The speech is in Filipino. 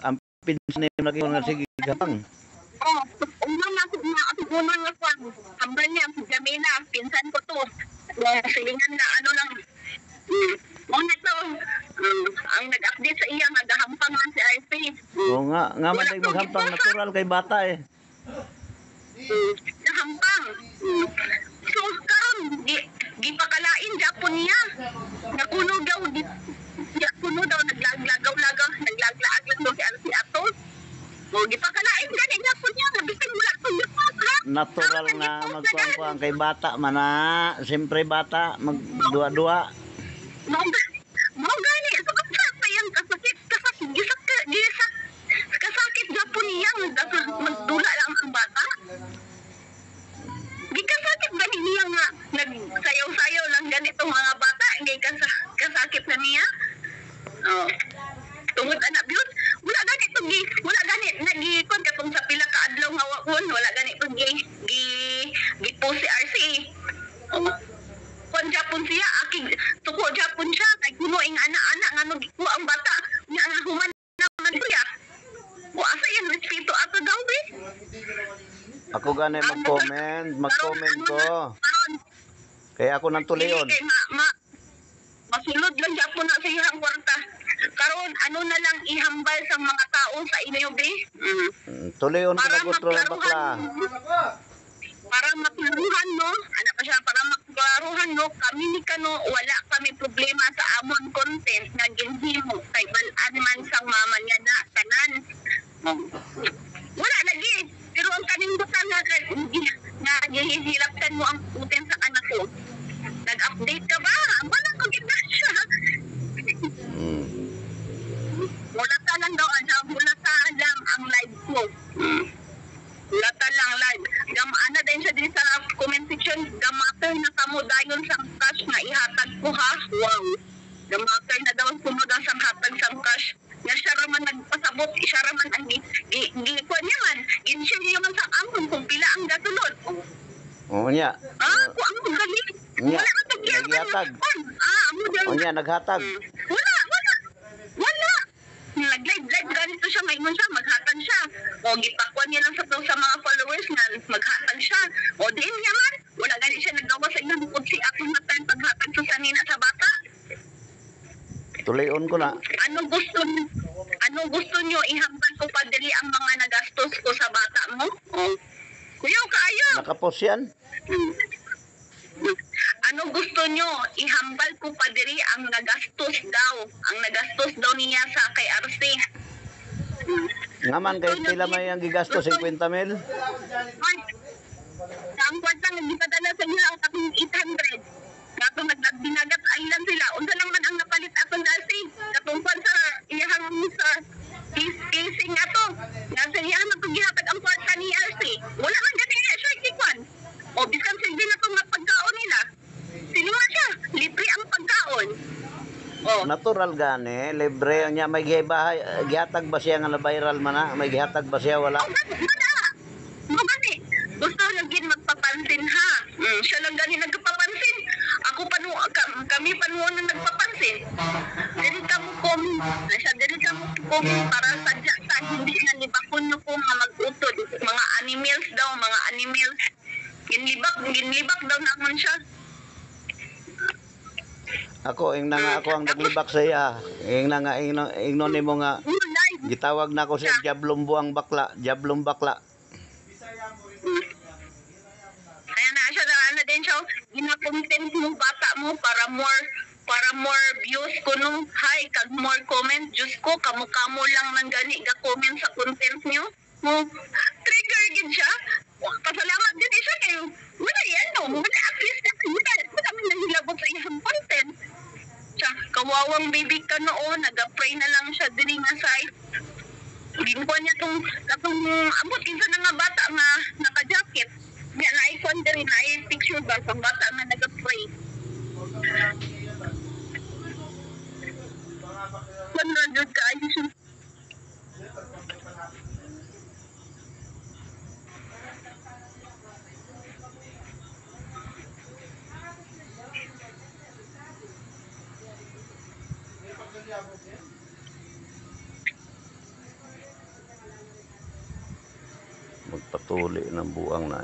ang pinsan niya lagi nga sige gapang. Oh, unang ako nga kwan. Hambal niya, Jamila, pinsan ko to. Silingan na ano lang. Muna to, ang nag-update sa iya, nagahampang man si RP. Oo nga man tayo maghampang natural kay bata eh. Nahampang. So, karon gipakalain Japon niya. Nakuno daw, naglaglaagaw-lagaw, naglaglaag lang daw si RP ato. O, gipakalain gani Japon niya, nabisan wala kong lipas, ha? Natural nga magkuang kay bata man na. Siyempre bata magduwa-duwa. Mau gani, so pa yung kasakit Japon niya, magdula lang ang bata. Gikasakit gani niya nga, nagsayaw-sayaw lang ganito mga bata, kasakit na niya. Oh. Tungod anak biyot, wala gani nagikon katong sa pila ka adlaw nga wakon, wala gani to gipost si RC. Kon Japon siya, tuko Japon siya, kay kuno ing anak-anak nga gikuha ang bata, nga human naman siya. O asa yung respeto ato daw be? Ako gani mag-comment ko. Kaya ako nang tuliyon. Masulod lang Japon na sa iyang kwarta. Karon ano na lang ihambal sa mga tao sa inyo be? Tuliyon ko na gutro bakla. Para maklaruhan no, para maklaruhan no, kami ni kano wala kami problema sa amon content nga ginhimo kay balaan man sang mama niya na tanan. Wala lagi, pero ang kaning butang nga gihilaptan mo ang uten sa anak ko. Nag-update ka ba? Wala ko gina siya. Mulata lang daw, mulata lang ang live ko. Mulata lang live. Gamana din siya din sa comment section, gamater na kamo dayon sang cash nga ihatag ko ha. Wow. Gamater na daw sunod ang sang hatag sang cash. Nga siya raman nagpasabot, siya raman ang gikuan niya man. Ginshare niya man sa amon kung pila ang gasulod. Oo niya. Kung amon galit. Niya. Wala ang Naghatag. Amo daw. Oo niya, naghatag. Wala. Nag-live ganito siya, ngayon siya, maghatag siya. O, gipakuan niya lang sa mga followers nga, maghatag siya. O, din niya man, wala ganit siya naggawa sa inyo, bukod si ako na tayo paghatag sa sanina sa bata. Tuliyon ko na. Ano gusto niyo, ihambal ko pa dili ang mga nagastos ko sa bata mo? O, kuyaw kaayo. Nakapos yan? Ano gusto nyo? Ihambal ko pa diri ang nagastos daw niya sa kay RC. Ngaman kay pila may ang gigasto 50 mil? Ang kwarta nga gipadala sa niya ang kaping 800. Katong nagbinagat island sila. Unsa lang man ang napalit aton na RC. Katong sa iyang sa casing ato. Nga sa iyang maggihatag ang kwarta ni RC. Wala man gani siya kikwan. O bisan silbi na itong pagkaon nila. Sinima siya, libre ang pagkaon. Oh. Natural gani, libre niya may gihatag ba siya nga na viral man na? May gihatag ba siya wala? Mo gani. Gusto lang gin magpapansin ha. Siya lang gani nagpapansin. Kami panuon na nagpapansin. Dili ka mo comment para sadya sa hindi na libakon nyo po mga mag-utod. Mga animals daw, Ginlibak daw naman siya. Ako ako ang naglibak sa iya. Ingnon nimo nga gitawag na ko siya Jablong bakla. Kaya na siya na din siya gina-content mo bata mo para more views ko nung kag more comment. Diyos ko, kamo lang nang gani ga-comment sa content niyo. Trigger gid siya. Pasalamat din siya kayo. Wala yan no. Wala at least wala man nahilabot sa iyang content. Siya, kawawang baby ka noon. Nag-pray na lang siya din nga side. Ginkuha niya katong abot kinsa na nga bata nga naka-jacket. Niya na-icon din na picture ba sa bata nga nag-pray. Panrajod ka ayos siya. magpatuli ng buang na.